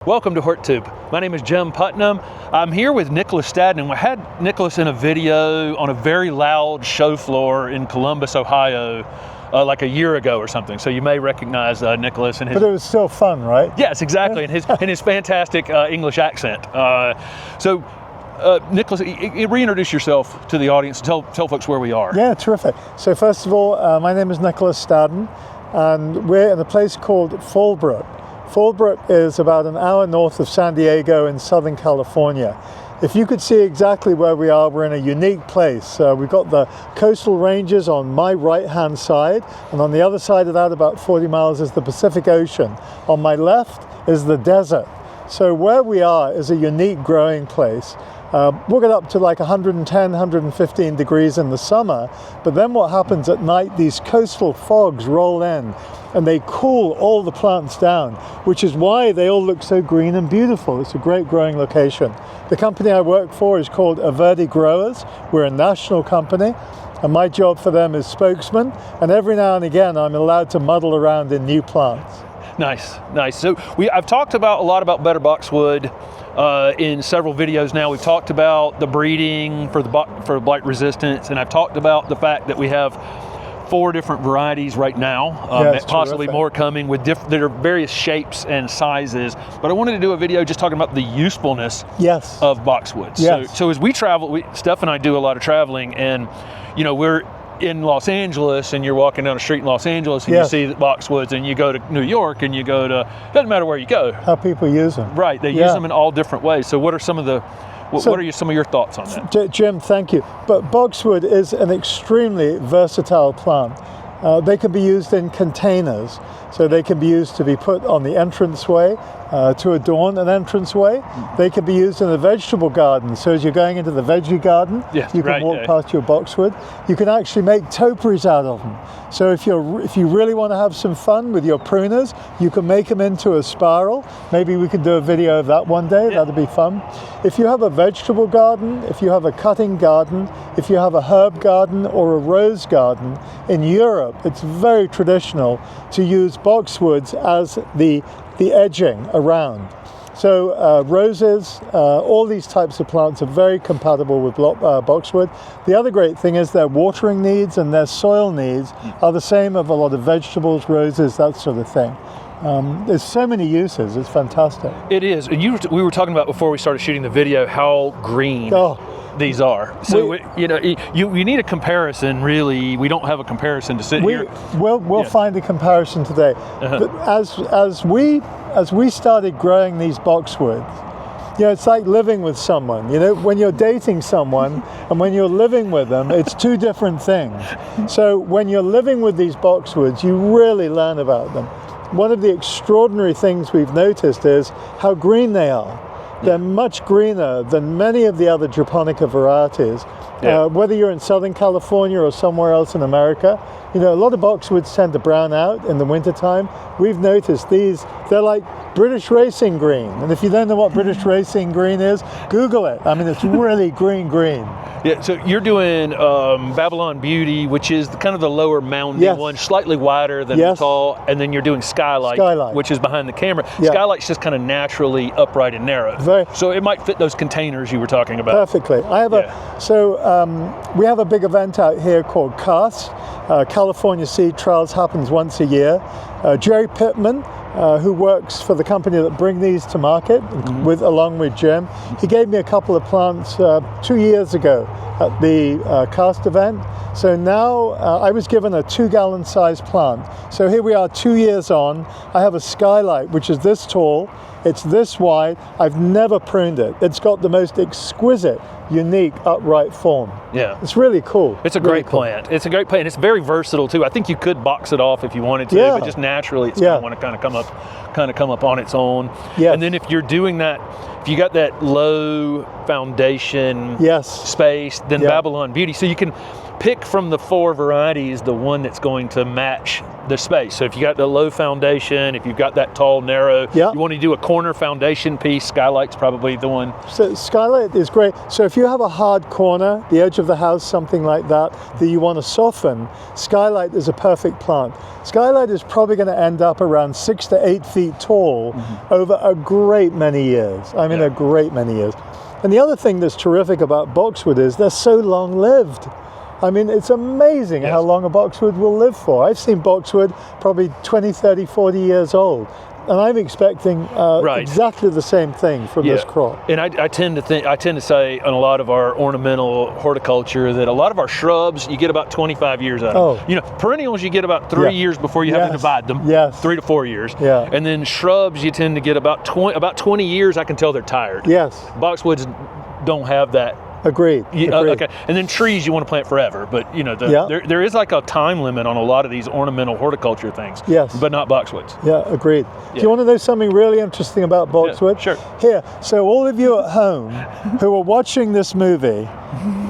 Welcome to HortTube. My name is Jim Putnam. I'm here with Nicholas Staddon, and we had Nicholas in a video on a very loud show floor in Columbus, Ohio, like a year ago or something. So you may recognize Nicholas and his. But it was still fun, right? Yes, exactly, and his fantastic English accent. Nicholas, reintroduce yourself to the audience and tell folks where we are. Yeah, terrific. So first of all, my name is Nicholas Staddon, and we're in a place called Fallbrook. Fallbrook is about an hour north of San Diego in Southern California. If you could see exactly where we are, we're in a unique place. We've got the coastal ranges on my right-hand side, and on the other side of that, about 40 miles, is the Pacific Ocean. On my left is the desert. So where we are is a unique growing place. We'll get up to like 110, 115 degrees in the summer, but then what happens at night, these coastal fogs roll in and they cool all the plants down, which is why they all look so green and beautiful. It's a great growing location. The company I work for is called Everde Growers. We're a national company, and my job for them is spokesman, and every now and again I'm allowed to muddle around in new plants. Nice, nice. So I've talked a lot about Better Boxwood in several videos now. We've talked about the breeding for blight resistance, and I've talked about the fact that we have 4 different varieties right now, possibly terrific. More coming with that are various shapes and sizes. But I wanted to do a video just talking about the usefulness of boxwoods. Yes. So as we travel, Steph and I do a lot of traveling, and we're in Los Angeles, and you're walking down a street in Los Angeles, and you see the boxwoods, and you go to New York, and you go to, doesn't matter where you go. How people use them. Right, they use them in all different ways. So what are some of your thoughts on that? Jim, thank you. But boxwood is an extremely versatile plant. They can be used in containers, so they can be used to be put on the entranceway to adorn an entranceway. They can be used in a vegetable garden, so as you're going into the veggie garden, you can walk past your boxwood. You can actually make topiaries out of them. So if you really want to have some fun with your pruners, you can make them into a spiral. Maybe we could do a video of that one day. That'd be fun. If you have a vegetable garden, if you have a cutting garden, if you have a herb garden or a rose garden, in Europe it's very traditional to use boxwoods as the edging around. So roses, all these types of plants are very compatible with boxwood. The other great thing is their watering needs and their soil needs are the same of a lot of vegetables, roses, that sort of thing. There's so many uses, it's fantastic. It is, and we were talking about before we started shooting the video how green these are. So you need a comparison. Really, we don't have a comparison to sit here. We'll find a comparison today. But as we started growing these boxwoods, it's like living with someone. When you're dating someone and when you're living with them, it's 2 different things. So when you're living with these boxwoods, you really learn about them. One of the extraordinary things we've noticed is how green they are. They're much greener than many of the other japonica varieties. Whether you're in Southern California or somewhere else in America, a lot of boxwoods tend to brown out in the wintertime. We've noticed they're like British racing green. And if you don't know what British racing green is, Google it. I mean, it's really green. Yeah, so you're doing Babylon Beauty, which is kind of the lower moundy one, slightly wider than the tall, and then you're doing Skylight, which is behind the camera. Skylight's just kind of naturally upright and narrow. So it might fit those containers you were talking about. Perfectly. We have a big event out here called CAST, California Seed Trials, happens once a year. Jerry Pittman, who works for the company that bring these to market, along with Jim. He gave me a couple of plants 2 years ago at the CAST event. So now I was given a 2-gallon size plant. So here we are 2 years on. I have a Skylight, which is this tall. It's this wide. I've never pruned it. It's got the most exquisite, unique, upright form. Yeah. It's really cool. It's a great plant. It's a great plant. It's very versatile too. I think you could box it off if you wanted to, but just naturally it's going to want to kind of come up on its own. Yes. And then if you're doing that, if you got that low foundation space, then Babylon Beauty. So you can, pick from the 4 varieties the one that's going to match the space. So if you got the low foundation, if you've got that tall, narrow, you want to do a corner foundation piece, Skylight's probably the one. So Skylight is great. So if you have a hard corner, the edge of the house, something like that you want to soften, Skylight is a perfect plant. Skylight is probably going to end up around 6 to 8 feet tall over a great many years. I mean, a great many years. And the other thing that's terrific about boxwood is they're so long-lived. I mean, it's amazing how long a boxwood will live for. I've seen boxwood probably 20, 30, 40 years old. And I'm expecting exactly the same thing from this crop. And I tend to say on a lot of our ornamental horticulture that a lot of our shrubs, you get about 25 years out of. You know, perennials, you get about 3 years before you have to divide them. 3 to 4 years. And then shrubs, you tend to get about 20 years, I can tell they're tired. Boxwoods don't have that. Agreed. Okay, and then trees you want to plant forever, but you know there is like a time limit on a lot of these ornamental horticulture things. But not boxwoods. Agreed. Do you want to know something really interesting about boxwood? Sure. Here, so all of you at home who are watching this movie,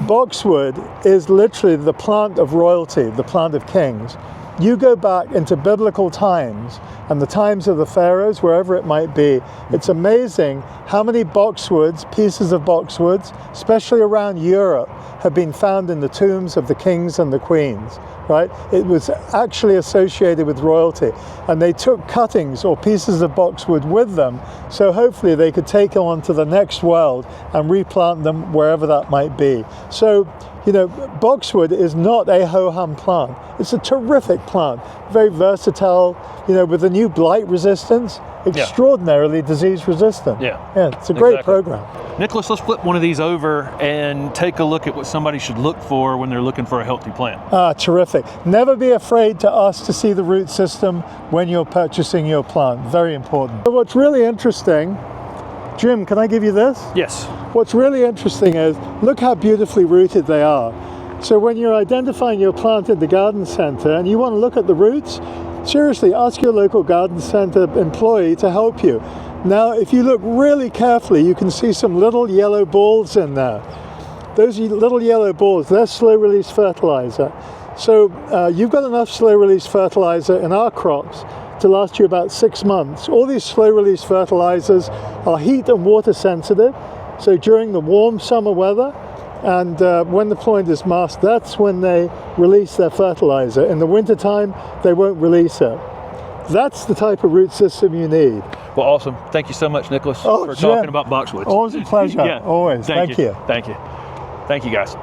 boxwood is literally the plant of royalty, the plant of kings. You go back into biblical times and the times of the pharaohs, wherever it might be, it's amazing how many boxwoods, pieces of boxwoods, especially around Europe, have been found in the tombs of the kings and the queens, right? It was actually associated with royalty. And they took cuttings or pieces of boxwood with them, so hopefully they could take them on to the next world and replant them wherever that might be. So, you know, boxwood is not a ho-hum plant. It's a terrific plant, very versatile, you know, with the new blight resistance, extraordinarily disease resistant. It's a great program. Nicholas, let's flip one of these over and take a look at what somebody should look for when they're looking for a healthy plant. Terrific. Never be afraid to ask to see the root system when you're purchasing your plant. Very important. So what's really interesting, Jim, can I give you this? Yes. What's really interesting is, look how beautifully rooted they are. So when you're identifying your plant at the garden center and you want to look at the roots, seriously, ask your local garden center employee to help you. Now, if you look really carefully, you can see some little yellow balls in there. Those little yellow balls, they're slow-release fertilizer. So you've got enough slow-release fertilizer in our crops to last you about 6 months. All these slow-release fertilizers are heat and water sensitive. So during the warm summer weather and when the plant is masked, that's when they release their fertilizer. In the wintertime, they won't release it. That's the type of root system you need. Well, awesome. Thank you so much, Nicholas, for talking about boxwoods. Always a pleasure. Always. Thank you. Thank you. Thank you, guys.